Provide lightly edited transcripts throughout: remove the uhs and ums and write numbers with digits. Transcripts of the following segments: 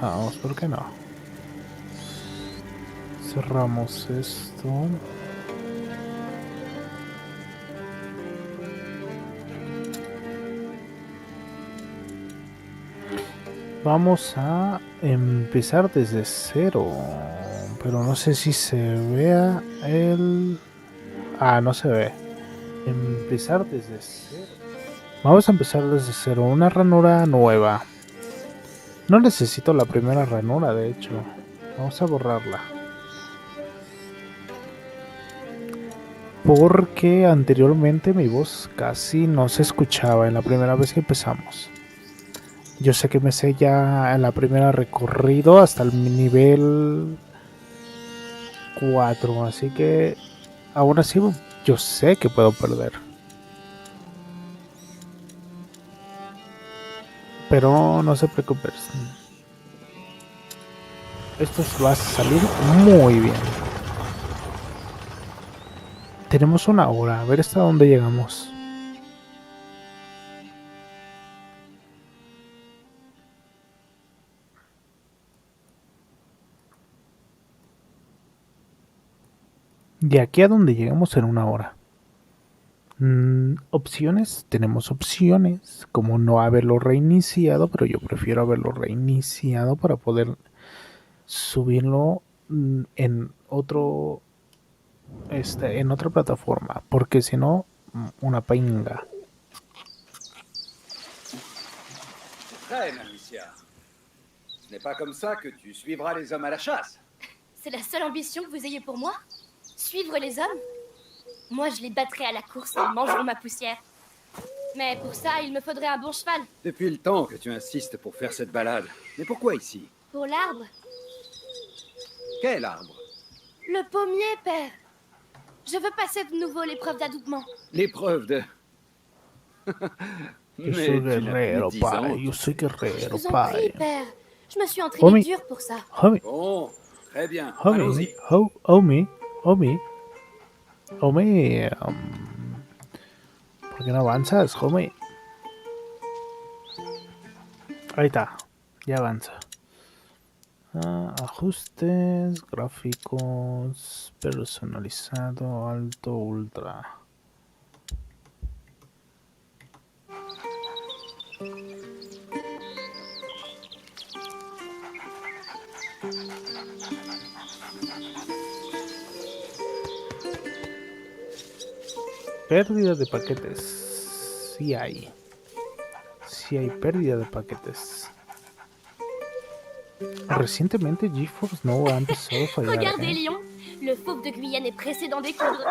Vamos, ¿por qué no? Cerramos esto. Vamos a empezar desde cero. Pero no sé si se vea el... Ah, no se ve. Empezar desde cero. Vamos a empezar desde cero. Una ranura nueva. No necesito la primera ranura, de hecho. Vamos a borrarla. Porque anteriormente mi voz casi no se escuchaba en la primera vez que empezamos. Yo sé que me sé ya en la primera recorrido hasta el nivel 4, así que aún así yo sé que puedo perder. Pero no se preocupen. Esto va a salir muy bien. Tenemos una hora, a ver hasta dónde llegamos. De aquí a donde llegamos en una hora. Opciones, tenemos opciones, como no haberlo reiniciado, pero yo prefiero haberlo reiniciado para poder subirlo en otro, en otra plataforma, porque si no, una pinga. Très, Amicia. Ce n'est pas comme ça que tu suivras les hommes à la chasse. C'est la seule ambition que vous ayez pour moi? Suivre les hommes? Moi, je les battrai à la course et ils mangeront ma poussière. Mais pour ça, il me faudrait un bon cheval. Depuis le temps que tu insistes pour faire cette balade. Mais pourquoi ici? Pour l'arbre? Quel arbre? Le pommier, père. Je veux passer de nouveau l'épreuve d'adoubement. L'épreuve de... Yo soy Mais tu n'as plus guerrero, 10 ans. pai. Yo soy Je guerrero, vous en prie, pai. père. Je me suis entraîné Homie, dur pour ça. homie, Bon, très bien. homie, Allons-y. homie, homie, homie. ¿Por qué no avanzas, homie? Ahí está, ya avanza. Ajustes, gráficos, personalizado, alto, ultra. Pérdida de paquetes. Sí hay. Sí hay pérdida de paquetes. Recientemente GeForce Now ha empezado a fallar. Regardez, Lion. Le fauve de Guyane est pressé d'en découdre.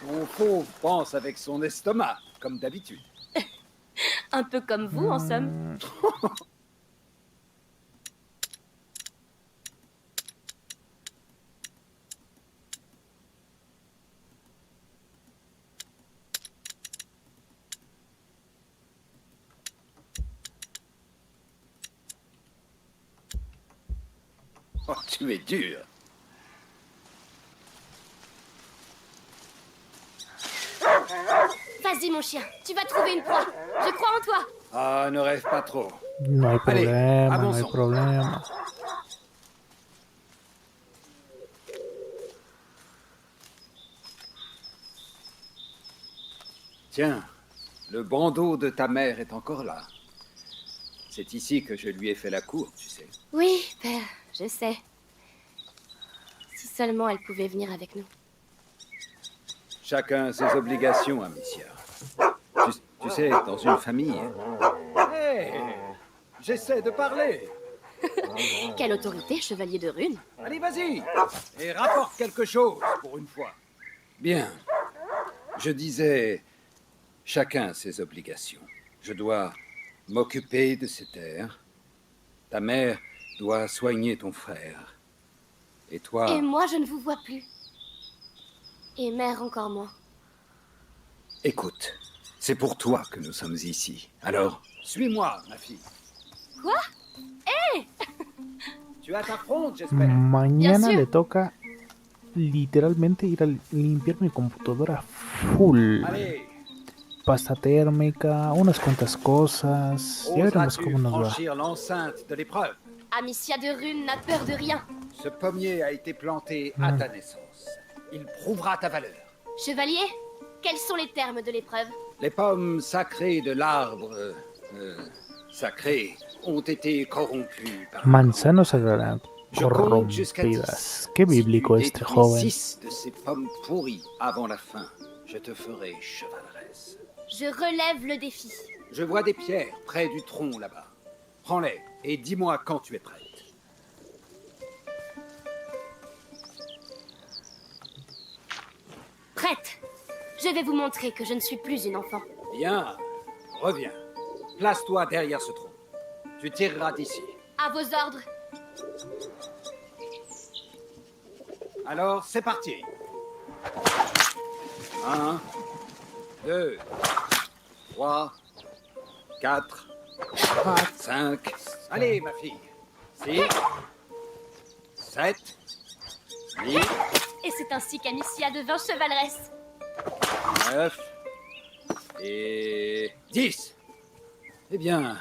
Ton fauve pense avec son estomac, comme d'habitude. Un peu comme vous, en somme. Oh, tu es dur. Vas-y, mon chien. Tu vas trouver une proie. Je crois en toi. Ah, ne rêve pas trop. No hay Allez, problema, no hay avanzons. problema. Tiens, le bandeau de ta mère est encore là. C'est ici que je lui ai fait la cour, tu sais. Oui, père, je sais. Si seulement elle pouvait venir avec nous. Chacun ses obligations, Amicia. Tu sais, dans une famille... Hé, j'essaie de parler. Quelle autorité, chevalier de rune. Allez, vas-y, et rapporte quelque chose, pour une fois. Bien. Je disais, chacun ses obligations. Je dois m'occuper de ces terres. Ta mère doit soigner ton frère. Et toi... Et moi, je ne vous vois plus. Et mère encore moins. Écoute, c'est pour toi que nous sommes ici. Alors, suis-moi, ma fille. Quoi? Hé! Tu as ta fronde, j'espère. Mañana sûr. le toca literalmente ir a limpiar mi computadora full. Allez, pasta térmica, unas cuantas cosas. Ya veremos cómo Oseras-tu nos va. franchir l'enceinte de l'épreuve? Amicia de Rune n'a peur de rien. Ce pommier a été planté à ta naissance. Il prouvera ta valeur. Chevalier, quels sont les termes de l'épreuve? Les pommes sacrées de l'arbre sacré ont été corrompues par Manzanos sagradas Je compte jusqu'à 10. corrompidas. Qué bíblico Si tu este détruis joven. 6 de ces pommes pourries avant la fin, je te ferai chevaleresse. Je relève le défi. Je vois des pierres près du tronc là-bas. Prends-les et dis-moi quand tu es prête. Prête. Je vais vous montrer que je ne suis plus une enfant. Bien, reviens. Place-toi derrière ce tronc. Tu tireras d'ici. À vos ordres. Alors, c'est parti. 1, 2, 3, 4, 5. Allez, ma fille. 6, 7, 8, Et c'est ainsi qu'Amicia devint chevaleresse. 9 et 10. Eh bien,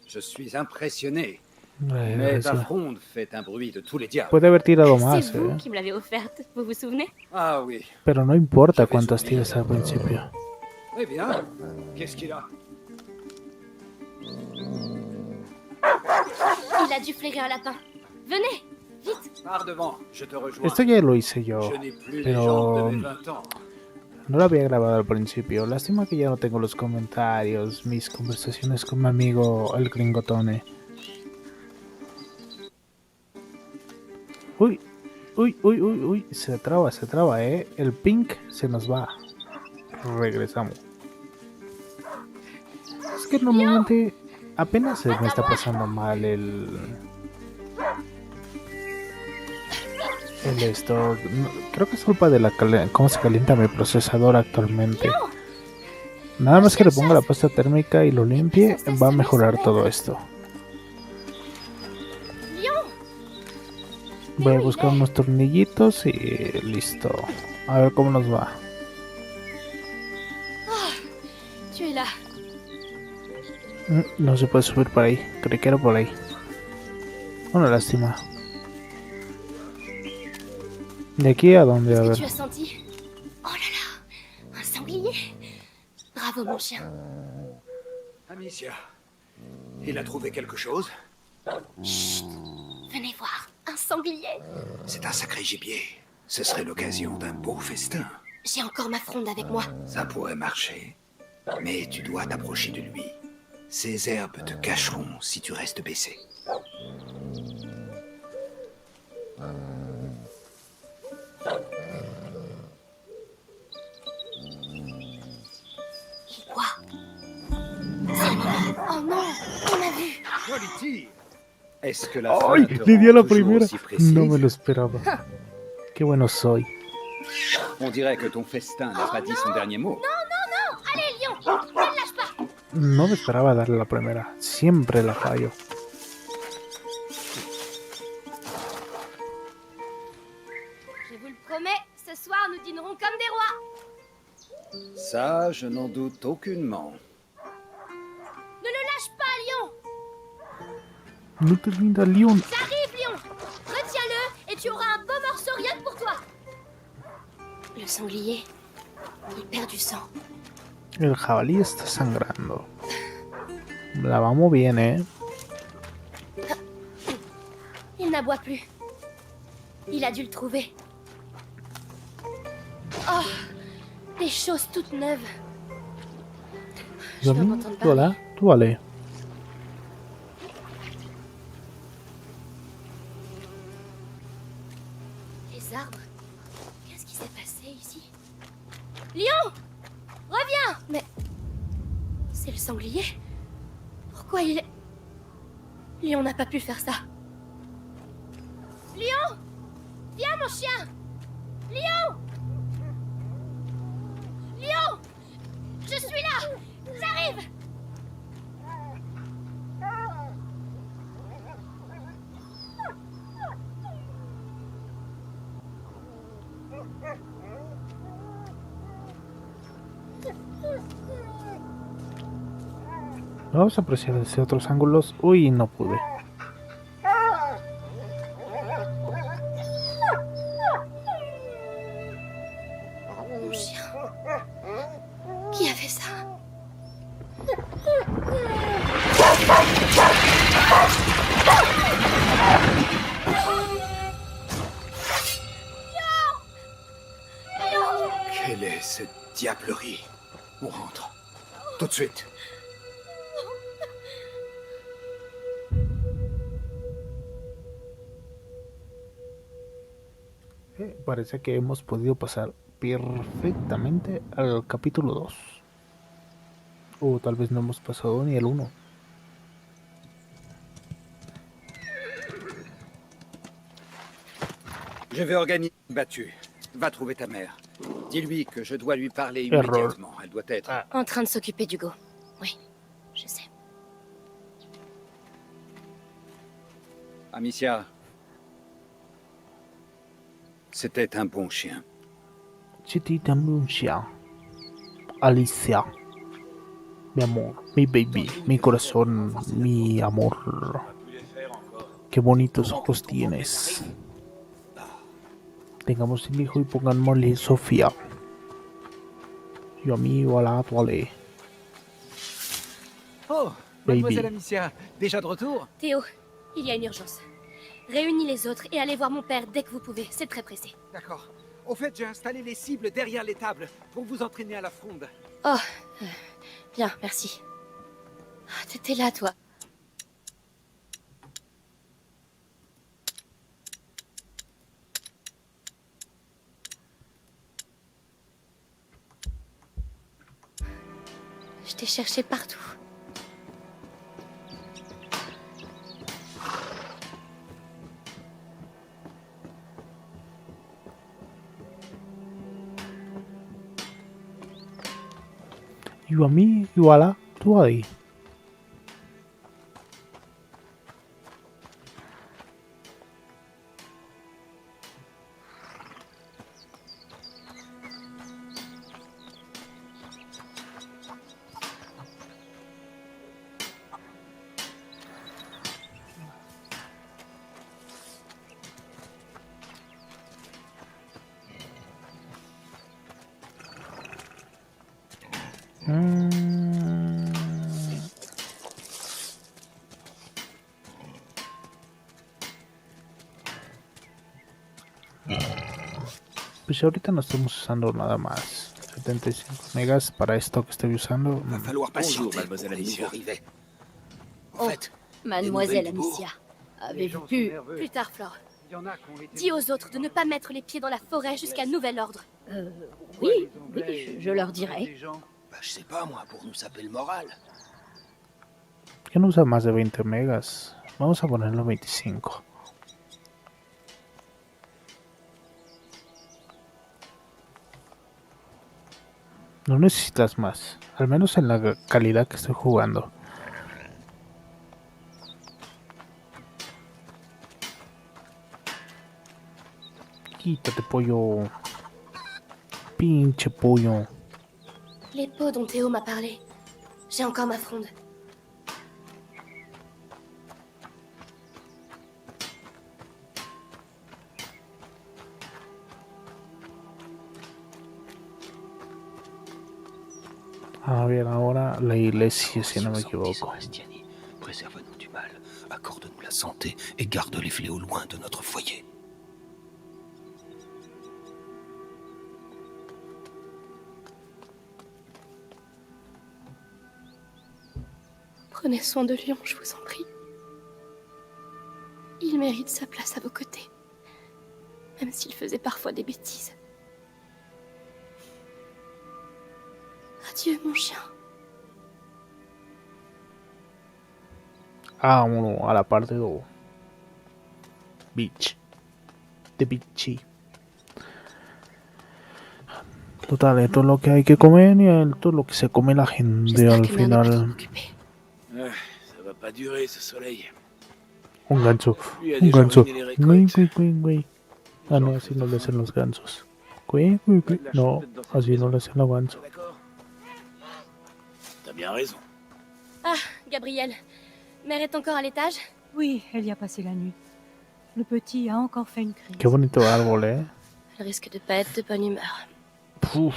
je suis impressionné. Mais ta fronde fait un bruit de tous les diables. Puede haber tirado más, C'est vous qui me l'avez offerte, vous vous souvenez? Ah oui. Pero no importa cuántos tires al principio. Eh bien, qu'est-ce qu'il a? Il a dû flairer un lapin. Venez, vite. Pars devant, je te rejoins. Esto ya lo hice yo, Je n'ai plus les jambes pero de mes 20 ans. no lo había grabado al principio. Lástima que ya no tengo los comentarios, mis conversaciones con mi amigo el gringotone. Uy, uy, uy, uy, uy, se traba, el pink se nos va. Regresamos. Es que normalmente apenas se me está pasando mal el esto. Creo que es culpa de cómo se calienta mi procesador actualmente. Nada más que le ponga la pasta térmica y lo limpie, va a mejorar todo esto. Voy a buscar unos tornillitos y listo. A ver cómo nos va. Tu es là. No se puede subir por ahí. Creí que era por ahí. Una lástima. ¿De aquí a dónde? A Qu'est-ce ver. que tu as senti? Oh là là, un sanglier. Bravo mon chien. Amicia, il a trouvé quelque chose? Venez voir, un sanglier. C'est un sacré gibier. Ce serait l'occasion d'un beau festin. J'ai encore ma fronde avec moi. Ça pourrait marcher. Mais tu dois t'approcher de lui. Ces herbes te cacheront si tu restes baissé. Quoi? Oh non, on a vu. Joli tir. Est-ce que la ¡Ay! faim te Le di a rend la toujours primera. aussi précise? No me lo esperaba. Qué bueno soy. On dirait que ton festin n'a pas dit son dernier mot. Allez, lion, ne le lâche pas. No me esperaba darle la primera. Siempre la fallo. Je vous le promets, ce soir nous dînerons comme des rois. Ça, je n'en doute aucunement. Ne le lâche pas, lion. No te rindas, Leon. J'arrive, lion. Retiens-le et tu auras un beau morceau rien que pour toi. Le sanglier, il perd du sang. El jabalí está sangrando. La vamos bien, ¿eh? Il n'aboie plus. Il a dû le trouver. Oh, des choses toutes neuves. Je dois m'entendre Tú, hola. Tú vale. Les arbres. Qu'est-ce qui s'est passé ici? Lion! Reviens! Mais... c'est le sanglier? Pourquoi il est... Lion n'a pas pu faire ça. Lion! Viens, mon chien! Lion! Lion! Je suis là! J'arrive! Vamos a apreciar desde otros ángulos. Uy, no pude. Mon chien. Qui a fait ça? Quelle est cette diablerie? On rentre. Tout de suite. Parece que hemos podido pasar perfectamente al capítulo 2. O tal vez no hemos pasado ni el 1. Je vais organiser une battue. Va trouver ta mère. Dis-lui que je dois lui parler Error. immédiatement. Elle doit être... Ah. En train de s'occuper d'Hugo. Oui, je sais. Amicia. C'était un bon chien. C'était un chien. Alicia. Mi amor, mi baby, mi corazón, mi amor. Qué bonitos ojos tienes. Tengamos un hijo y pongámosle Sofía. Yo a mí, voilà, toile. Oh, Baby. mademoiselle Amicia, déjà de retour? Théo, il y a une urgence. Réunis les autres et allez voir mon père dès que vous pouvez. C'est très pressé. D'accord. Au fait, j'ai installé les cibles derrière les tables pour vous entraîner à la fronde. Oh, bien, merci. Ah, t'étais là, toi. Je t'ai cherché partout. Yo a mí, y voilà, toile. Pues ahorita no estamos usando nada más. 75 megas para esto que estoy usando. Va falloir patienter mademoiselle pour les Amicia. nouveaux rivets. En Oh, fait, Mademoiselle les nouvelles du Amicia, avez-vous pu... Plus tard, Flore. il y en a qui ont été... Dis aux autres de ne pas mettre les pieds dans la forêt jusqu'à nouvel ordre. Oui, je leur dirai. Bah, je sais pas, moi, pour nous saper le moral. ¿Quién usa más de 20 megas? Vamos a ponerlo 25. No necesitas más, al menos en la calidad que estoy jugando. Quítate, pollo. Pinche pollo. Les pots dont Théo m'a parlé. J'ai encore ma fronde. A ver, ahora la iglesia, si no me equivoco. Sebastiani, préserve-nous du mal, accorde-nous la santé et garde les fléaux loin de notre foyer. Prenez soin de Lyon, je vous en prie. Il mérite sa place à vos côtés. Même s'il faisait parfois des bêtises. Adieu, mon chien. Vámonos a la parte 2. Beach. De Beachy. Total, esto es lo que hay que comer y esto es lo que se come la gente J'espère al que Mère n'est pas trop final. occupée. Ça va pas durer, ce soleil. Un ganso. Lui a Un déjà ganso. ruiné les Güey, récoltes. güey, güey, güey. Ah, no, así no le hacen los gansos. Güey, güey, güey. No, así no le hacen los gansos. D'accord. T'as bien raison. Ah, Gabriel. Mère est encore à l'étage? Oui, elle y a passé la nuit. Le petit a encore fait une crise. Qué bonito árbol, Elle risque de pas être de bonne humeur. Uf,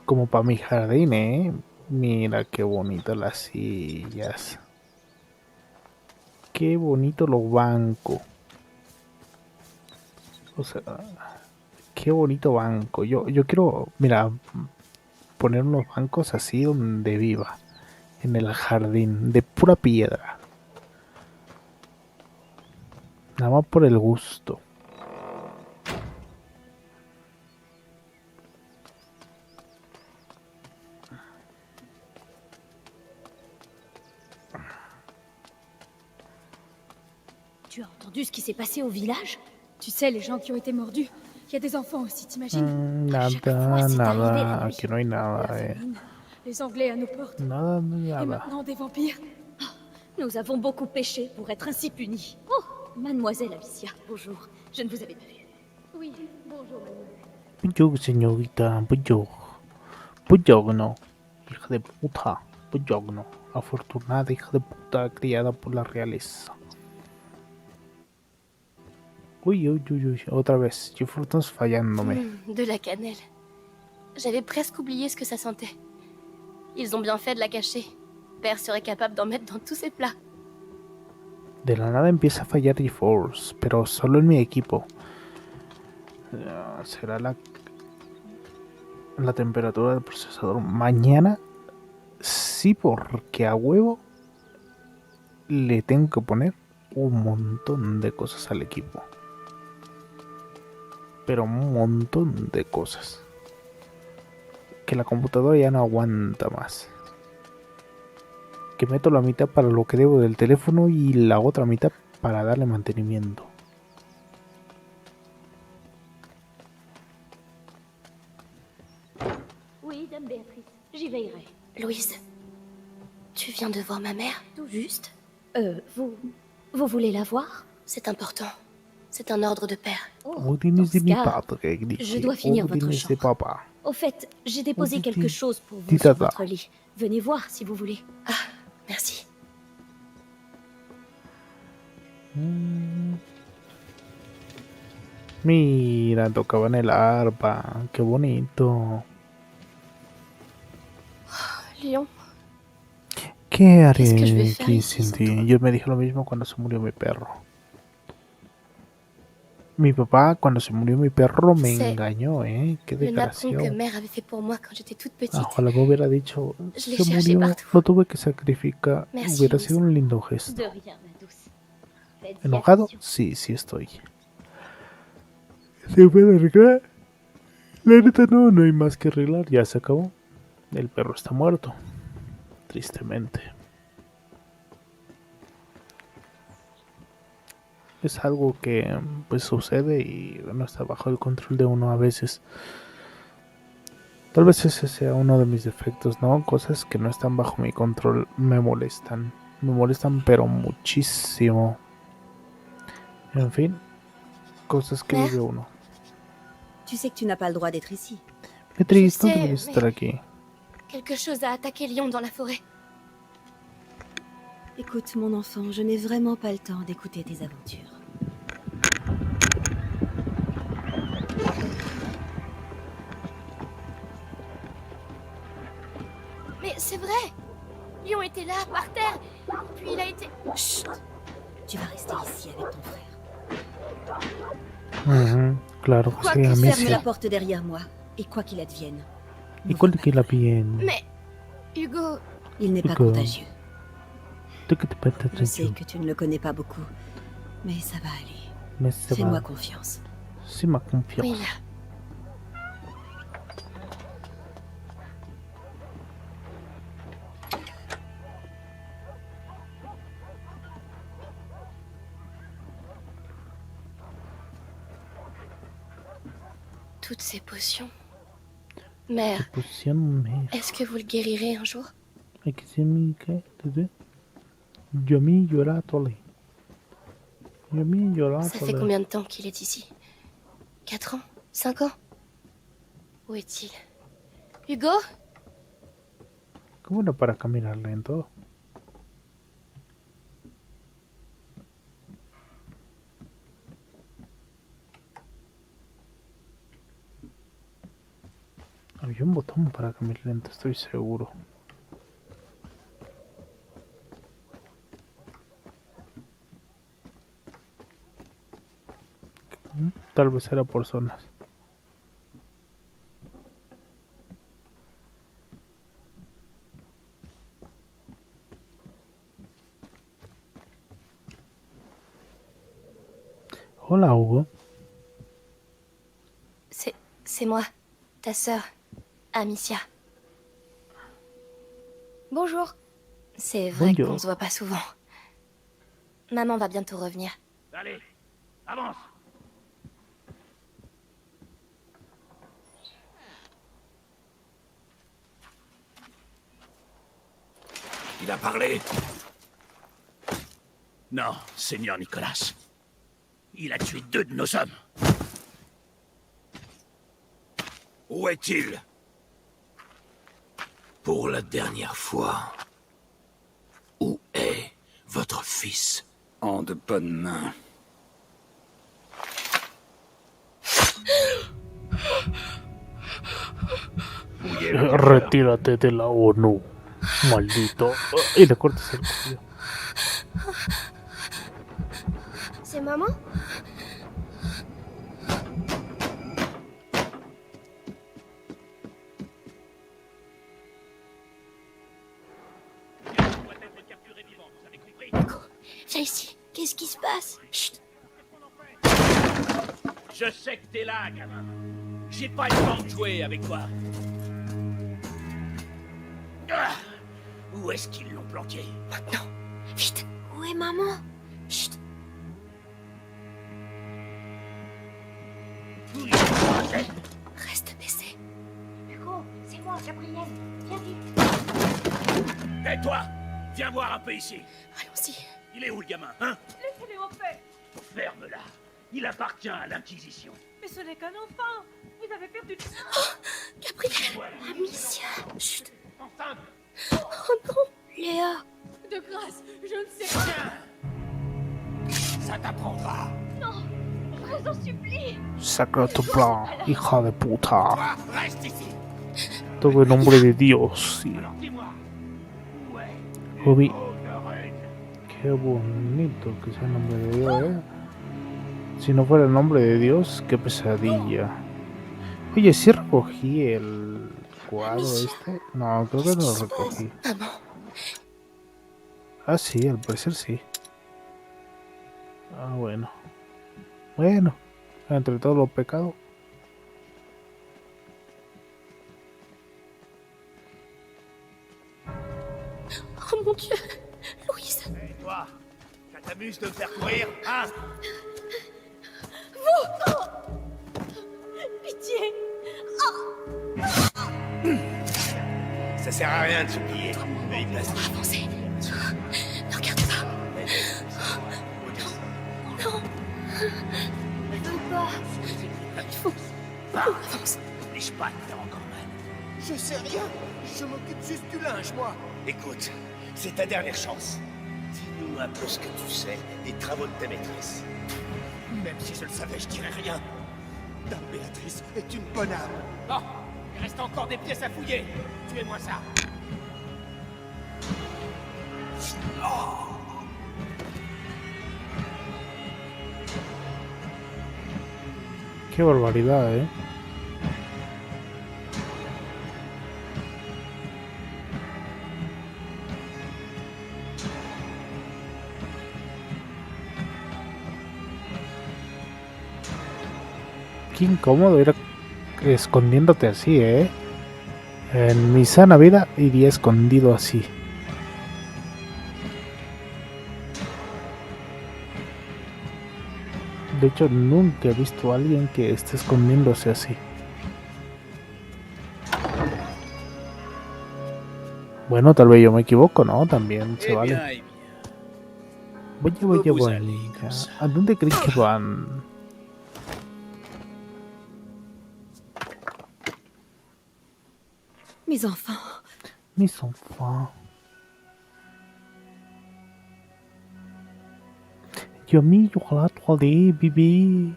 como para mi jardín, Mira qué bonitas las sillas. Qué bonito los bancos. O sea, qué bonito banco. Yo quiero, mira, poner unos bancos así donde viva. En el jardín, de pura piedra. Nada más por el gusto. Tu as entendu ce qui s'est passé au village? Tu sais, les gens qui ont été mordus. Il y a des enfants aussi, t'imagines? chaque fois, Nada, c'est arrivé la nada. nuit. Aquí no hay nada, La famine, les Anglais à nos portes. Nada, Et nada. maintenant, des vampires. Nous avons beaucoup péché pour être ainsi punis. Oh, mademoiselle Alicia, bonjour. Je ne vous avais pas vu. Oui, bonjour, mademoiselle. Bonjour, señorita. Bonjour. Buongiorno. Hija de puta. Buongiorno. Afortunada hija de puta criada por la realeza. Uy, uy, uy, uy. Otra vez. Jefferson fallándome. De la cannelle. J'avais presque oublié ce que ça sentait. Ils ont bien fait de la cacher. Père serait capable d'en mettre dans tous ses plats. De la nada empieza a fallar GeForce, pero solo en mi equipo. Será la temperatura del procesador. Mañana sí, porque a huevo le tengo que poner un montón de cosas al equipo. Pero un montón de cosas. Que la computadora ya no aguanta más. Que meto la mitad para lo que debo del teléfono y la otra mitad para darle mantenimiento. Oui, dame Béatrice, j'y veillerai. Louise, tu viens de voir ma mère? Tout juste. Vous voulez la voir? C'est important. C'est un ordre de père. Oh, Odines dans de ce mi cas, padre, je dois finir votre Odines de chambre. papa. Au fait, j'ai déposé Dis- quelque chose pour vous dis sur tata. votre lit. Venez voir si vous voulez. Ah, merci. Mira, tocaban el arpa. Qué bonito. Léon, ¿Qué haré Qu'est-ce que je vais faire aquí ici sin sans ti? toi? Yo me dije lo mismo cuando se murió mi perro. Mi papá, cuando se murió mi perro, me C'est engañó, Qué le napperon que desgraciado. mère avait fait pour moi quand j'étais toute petite. Ah, ojalá me hubiera dicho, Je l'ai se cherché murió, partout. lo tuve que sacrificar. Merci, Hubiera Louise. sido un lindo gesto. De rien, ma douce. Faites-y ¿Enojado? attention. Sí, sí estoy. ¿Se puede arreglar? La neta no, no hay más que arreglar, ya se acabó. El perro está muerto. Tristemente. Es algo que pues sucede y no está bajo el control de uno a veces. Tal vez ese sea uno de mis defectos, ¿no? Cosas que no están bajo mi control me molestan. Me molestan pero muchísimo. En fin, cosas que Mère. vive uno. Tu sais que tu n'as pas le droit d'être ici. Beatriz, no sé, deberías estar aquí. Quelque chose a attaqué Léon dans la forêt. Écoute, mon enfant, je n'ai vraiment pas le temps d'écouter tes aventures. Mais c'est vrai! Léon était là, par terre. Puis il a été... Chut! Tu vas rester ici avec ton frère. Ujú, claro que Quoi sí, que a mí sea, sí. Ferme la porte derrière moi, et quoi qu'il advienne, ¿Y cuál que la bien? Mais... Hugo... il n'est pas Hugo. contagieux. ¿Tú qué te pasa, Je sais que tu ne le connais pas beaucoup, mais ça va aller. Me se Fais-moi va. confiance. Sí, me confío. Oui, là. Toutes ces potions. Mère, Pusieron est-ce que vous le guérirez un jour? Hay que ser mi ¿qué? ¿Desde? Yo a mí lloratole. Yo a mí Ça fait combien de temps qu'il est ici? 4 ans? 5 ans? Où est-il? Hugo? ¿Cómo era para caminar lento? Había un botón para cambiar lento, estoy seguro. Tal vez era por zonas. Hola, Hugo. C'est moi, ta sœur, Amicia. Bonjour. C'est vrai Bonjour. qu'on se voit pas souvent. Maman va bientôt revenir. Allez, avance. Il a parlé? Non, Seigneur Nicolas. Il a tué 2 de nos hommes. Où est-il? Pour la dernière fois, où est votre fils? En de bonnes mains. Retírate de la ONU, maldito. Y le cortas el cuello. C'est maman? Nico, viens ici. Qu'est-ce qui se passe? Chut. Je sais que t'es là, gamin. J'ai pas le temps de jouer avec toi. Ah, où est-ce qu'ils l'ont planqué? Maintenant. Vite. Où est maman? Chut. Reste baissé. Hugo, c'est moi, Gabriel. Viens vite. Tais-toi! Viens voir un peu ici. Allons-y. Il est où le gamin, hein? Laissez-les en paix. Ferme-la. Il appartient à l'Inquisition. Mais ce n'est qu'un enfant. Vous avez perdu... Gabriel. Amicia. Chut. Enceinte! Oh non. Léa. De grâce, je ne sais pas. Ça t'apprendra. Non, je vous en supplie. Saca tu plan, hija de puta. Toi, reste ici. Todo en nombre de Dios. Sí. Alors dis-moi, où est Obi, Oberyn? qué bonito que sea el nombre de Dios, ¿eh? Si no fuera el nombre de Dios, qué pesadilla. Oye, ¿sí recogí el cuadro este? No, creo que no lo recogí. Maman. Ah, sí, al parecer sí. Ah, bueno. Bueno, entre todos los pecados. Oh mon Dieu. Louise. Et toi, ça t'amuse de me faire courir, hein? Pitié. Ça sert à rien de s'oublier. Mais il place. Avancez. Ne regarde pas. Non. Ne veux pas. Il faut. Avance. N'oblige pas à te faire encore mal. Je sais rien. Je m'occupe juste du linge, moi. Écoute, c'est ta dernière chance. Dis-nous un peu ce que tu sais des travaux de ta maîtresse. Même si je le savais, je dirais rien. Dame Béatrice est une bonne âme. Bon, il reste encore des pièces à fouiller. Tuez-moi ça. Qué barbaridad, ¿eh? Qué incómodo ir escondiéndote así, ¿eh? En mi sana vida iría escondido así. De hecho, nunca he visto a alguien que esté escondiéndose así. Bueno, tal vez yo me equivoco, ¿no? También se vale. Eh bien. Vaya, Vous vaya. allez comme ça. ¿A dónde crees que van? Mes enfants. Mis enfants. Yummy chocolate all day, baby.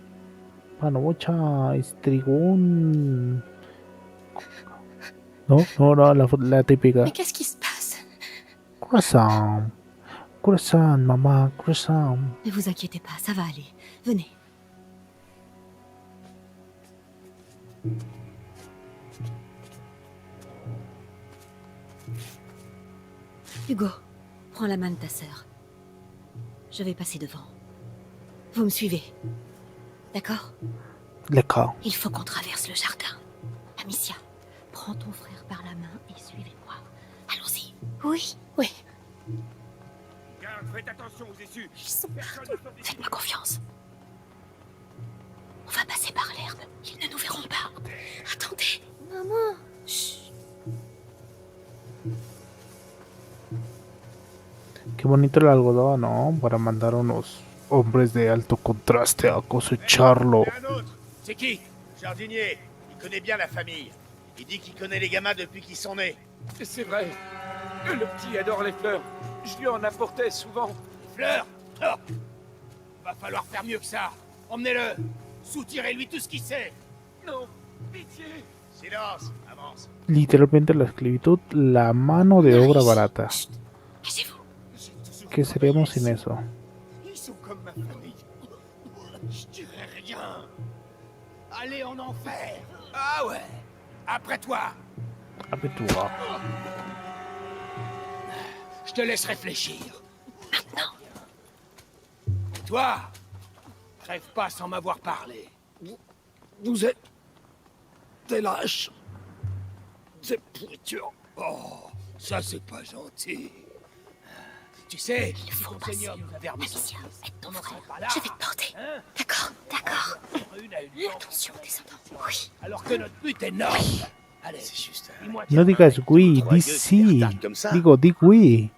Panocha, estrigón. No, la típica. Mais qu'est-ce qui se passe? Croissant. Croissant, maman, croissant. Ne vous inquiétez pas, ça va aller. Venez. Hugo, prends la main de ta sœur. Je vais passer devant. Vous me suivez. D'accord? D'accord. Il faut qu'on traverse le jardin. Amicia, prends ton frère par la main et suivez-moi. Allons-y. Oui, oui. Garde, faites attention aux issues. Ils sont Personne partout. ne sort d'ici. Faites-moi confiance. On va passer par l'herbe. Ils ne nous verront pas. Attendez. Maman. Chut. Qué bonito el algodón, ¿no? Para mandar unos hombres de alto contraste a cosecharlo. Un autre. C'est qui? Jardinier. Il connaît bien la famille. Il dit qu'il connaît les gamins depuis qu'ils sont nés. C'est vrai. Le petit adore les fleurs. Je lui en apportais souvent. Fleurs? Oh. Va falloir faire mieux que ça. Emmenez-le. Soutirez-lui tout ce qu'il sait. Non, pitié. Silence. Avance. Literalmente la esclavitud, la mano de obra barata. Chut. Cachez-vous. J'ai toujours ¿Qué seríamos sin travaillé eso? ici. Ils sont comme ma famille. Je dirais rien. Allez en enfer. Ah ouais. Après toi. Apertura. Je te laisse réfléchir. Toi, crève pas sans m'avoir parlé. Vous êtes des lâches. Des pourritures. Oh, ça c'est pas gentil. Tu sais, Il faut ton passer. seigneur nous avait remis Amicia, aide ton On en frère. serait pas là. Je vais te porter. Hein? D'accord, d'accord. Une à une. Attention, descendant. Oui. Alors que notre but est noble. Allez, c'est juste. No digas oui, di sí. Digo, di oui.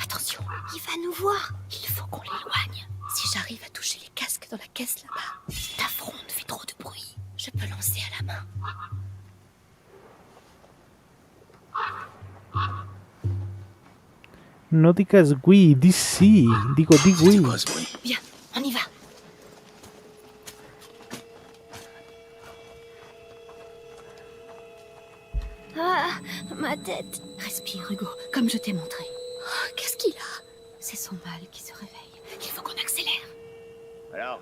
Attention, il va nous voir. Il faut qu'on l'éloigne. Si j'arrive à toucher les casques dans la caisse là-bas, ta fronde fait trop de bruit. Je peux lancer à la main. No digas oui, di sí. Digo, di oui. Bien, on y va. Ah, ma tête. Respire, Hugo, comme je t'ai montré. Oh, qu'est-ce qu'il a? C'est son mal qui se réveille. Il faut qu'on accélère. Alors,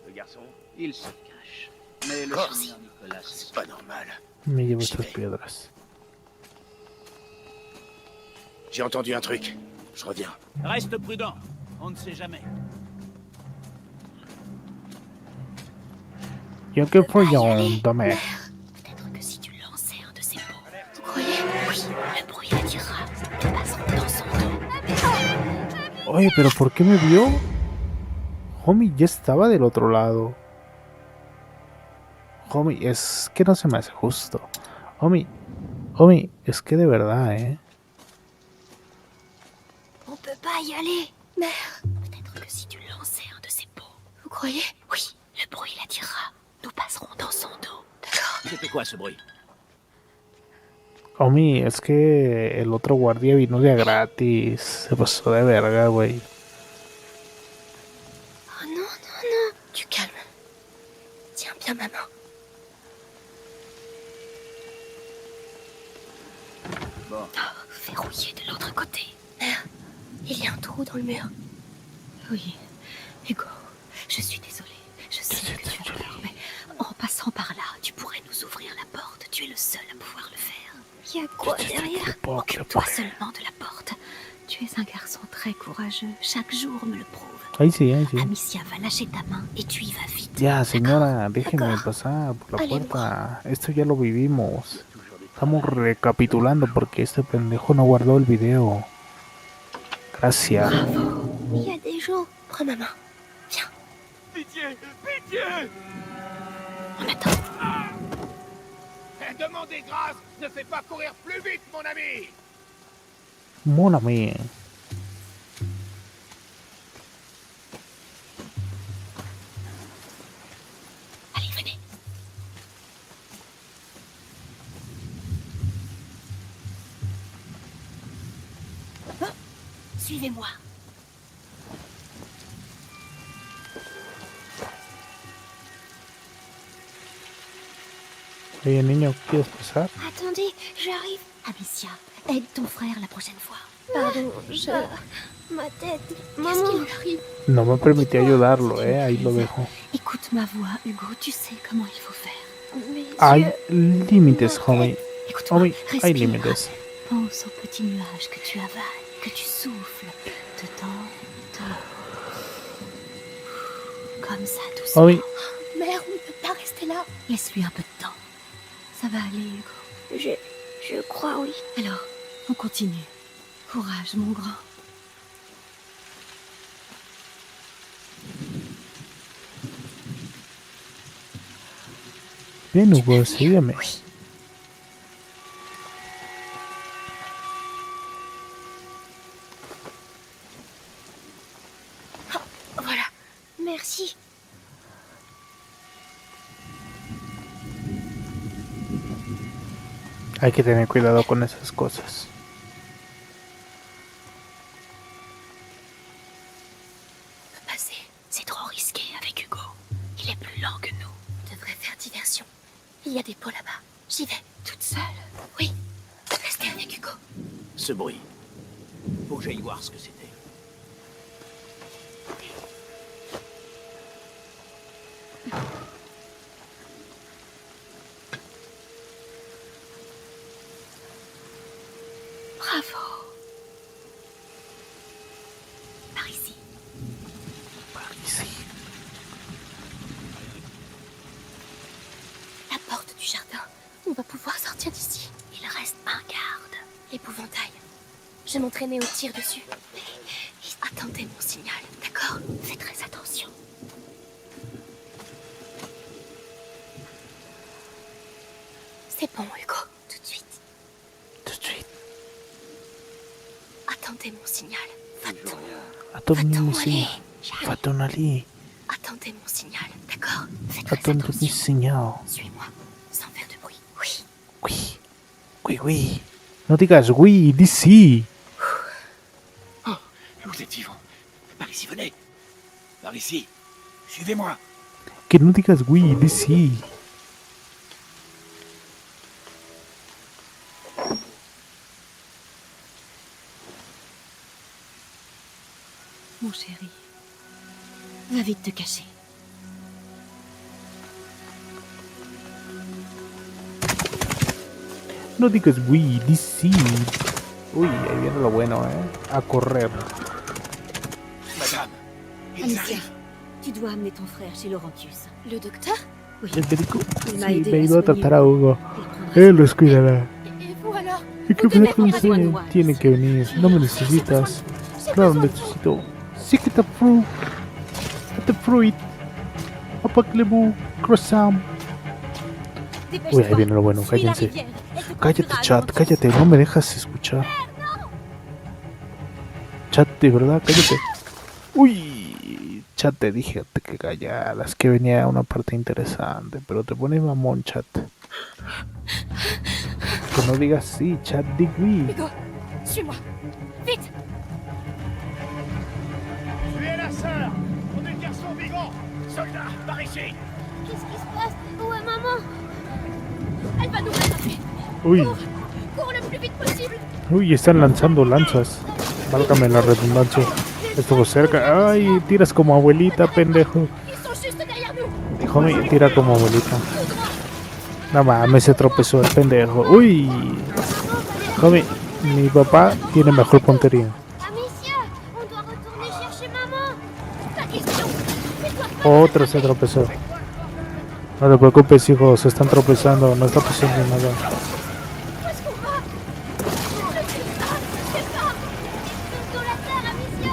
le garçon, Il se cache. Mais le Oh, seigneur Nicolas, c'est pas normal. Me llevo J'y estas vais. piedras. J'ai entendu un truc. Je reviens. Reste prudent, on ne sait jamais. Yo que fue Pas y yo, aller. dame. Peut-être que si tu lançais un de ces pots. Vous croyez? Oui, le bruit l'attirera. Nous passerons dans son dos. Oye, pero ¿por qué me vio? Homie, ya estaba del otro lado. Homie, es que no se me hace justo. Homie, es que de verdad, On peut pas y aller. Mère. Peut-être que si tu lançais un de ces pots. Vous croyez? Oui, le bruit l'attirera. Nous passerons dans son dos. D'accord. C'était quoi ce bruit? Homie, es que el otro guardia vino de a gratis. Se pasó de verga, güey. Oh non, non, non. Du calme. Tiens bien ma main. Bon. Oh, verrouillé de l'autre côté. Mère, il y a un trou dans le mur. Oui, Hugo, je suis désolée. Je sais que tu as peur, mais en passant par là, tu pourrais nous ouvrir la porte. Tu es le seul à pouvoir le faire. Il y a quoi derrière? Occupe-toi seulement de la porte. Tu es un garçon très courageux. Chaque jour me le prouve. Ahí sí, ahí sí. Amicia va lâcher ta main et tu y vas vite. Ya, señora, déjeme D'accord. pasar por la Allez, puerta. Esto ya lo vivimos. Estamos recapitulando porque este pendejo no guardó el video. Gracias. Il y a des gens. Prends ma main. Viens, Pitié! Pitié! on attend. Demandez grâce ne fait pas courir plus vite, mon ami! Mon ami. Allez, venez. Suivez-moi. Oye, niño, ¿quieres pasar? Attendez, j'arrive. Amicia, aide ton frère la prochaine fois. Pardon, ma tête. Qu'est-ce qui lui arrive? No me permití ayudarlo, ahí lo dejo. Écoute ma voix, Hugo, tu sais comment il faut faire. Mes Hay yeux. límites, homie. Écoute-moi, Homie, hay respire. límites. Pense aux petits nuages que tu avales, que tu souffles, dedans, dehors. Comme ça, doucement. Homie, Mère, on ne peut pas rester là. Laisse-lui un peu de temps. Ça va aller, Hugo. Je crois, oui. Alors, on continue. Courage, mon grand. bien, Hugo, sígueme. Voilà. Merci. Hay que tener cuidado con esas cosas. Passer, c'est trop risqué avec Hugo. Il est plus lent que nous. On devrait faire diversion. Il y a des pots là-bas. J'y vais. Toute seule. Oui. Restez avec Hugo. Ce bruit. Faut que j'aille voir ce que c'était. Bravo. Par ici. La porte du jardin. On va pouvoir sortir d'ici. Il reste un garde. L'épouvantail. Je m'entraînais au tir dessus. Attendez mon signal, d'accord? Fais très attention. C'est bon, Hugo. Tout de suite. Tout de suite. Attendez mon signal. Va-t'en. Attends, sí. Fatón Ali. Attendez mon signal, d'accord? Faites très Attends, mi attention. señal. Suis-moi, sans faire de bruit. Oui. Oui. Oui, oui. No digas oui, dis sí. Oh, vous êtes vivant. Par ici, venez. Par ici. Suivez-moi. Que no digas oui, dis sí. Mon chéri. Va vite te cacher. No digas oui, dis sí. Uy, ahí viene lo bueno, A correr. Madame, ils Amicia, arrivent. tu dois amener ton frère chez Laurentius. Le docteur? Oui. El médico. Il m'a Sí, aidé me à ayudó a soigner tratar a Hugo. Il prendra Él los cuidará. Et vous alors? ¿Y qué Vous devez pasa con prendre soin de usted? moi. Tiene que venir. No me necesitas. Claro, necesito. Sí que te fruit. Te fruit. Apaclebu. Croissant. Uy, ahí viene lo bueno. Cállense. Cállate, chat. Cállate. No me dejas escuchar. Chat, de verdad, cállate. Uy, chat, te dije que callaras, que venía una parte interesante, pero te pones mamón, chat. Que no digas sí, chat, di oui. Hugo, suis-moi. Vite! Tuez la sœur. On est le garçon vivant. Soldat, par ici. Qu'est-ce qui se passe? Où est maman? Elle va nous rattraper. Uy, Cours le plus vite possible. uy, están lanzando lanzas. Válgame la redundancia. Estuvo cerca. Ay, tiras como abuelita, pendejo. Ils sont juste derrière nous. Homie, tira como abuelita. No mames, se tropezó el pendejo. Uy. Homie, mi papá tiene mejor puntería. Amicia, on doit retourner chercher maman. Pas question. Fais-toi Otro se tropezó. No te preocupes, hijo, se están tropezando, no está pasando nada. où est-ce qu'on va? Je sais pas. Sur la terre, Amicia.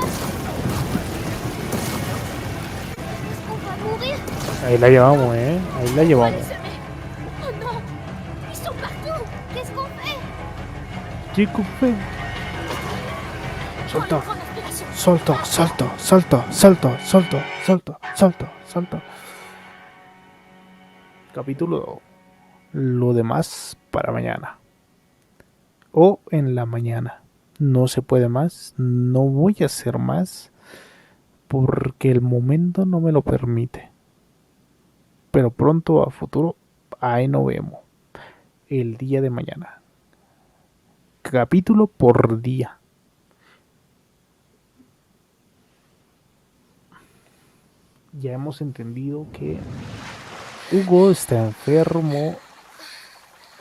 Est-ce qu'on va mourir? Ahí la llevamos, ahí la On llevamos. les semer. Oh non. Ils sont partout. Qu'est-ce qu'on fait? Chico, fe. Prends une Solta, grande inspiration. solta, salta, salta, salta, salta, salta, salta, salta. Capítulo 2. Lo demás para mañana. O en la mañana. No se puede más. No voy a hacer más. Porque el momento no me lo permite. Pero pronto a futuro, ahí nos vemos. el día de mañana. Capítulo por día. Ya hemos entendido que Hugo está enfermo.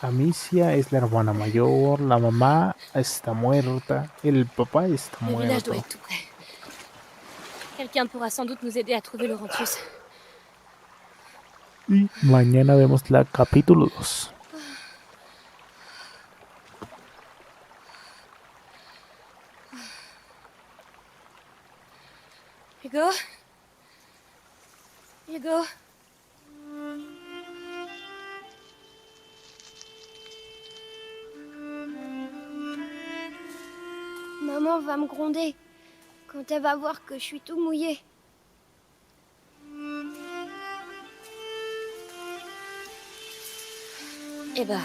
Amicia es la hermana mayor. La mamá está muerta. El papá está Le village muerto. doit être tout près. Quelqu'un pourra sans doute nous aider à trouver Laurentius. Y mañana vemos la capítulo 2. Hugo? Hugo? Maman va me gronder quand elle va voir que je suis tout mouillé. Eh ben,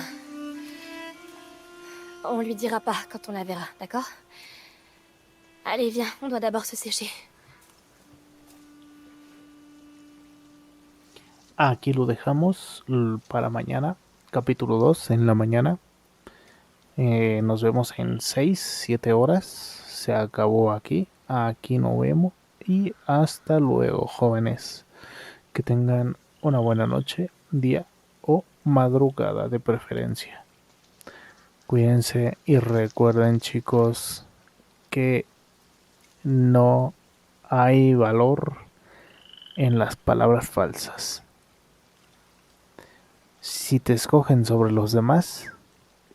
on lui dira pas quand on la verra, d'accord? Allez, viens, on doit d'abord se sécher. Aquí lo dejamos para mañana. Capítulo 2 en la mañana. Nos vemos en 6, 7 horas. Se acabó aquí. Aquí nos vemos. Y hasta luego, jóvenes. Que tengan una buena noche, día o madrugada de preferencia. Cuídense y recuerden, chicos, que no hay valor en las palabras falsas. Si te escogen sobre los demás,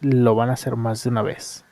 lo van a hacer más de una vez.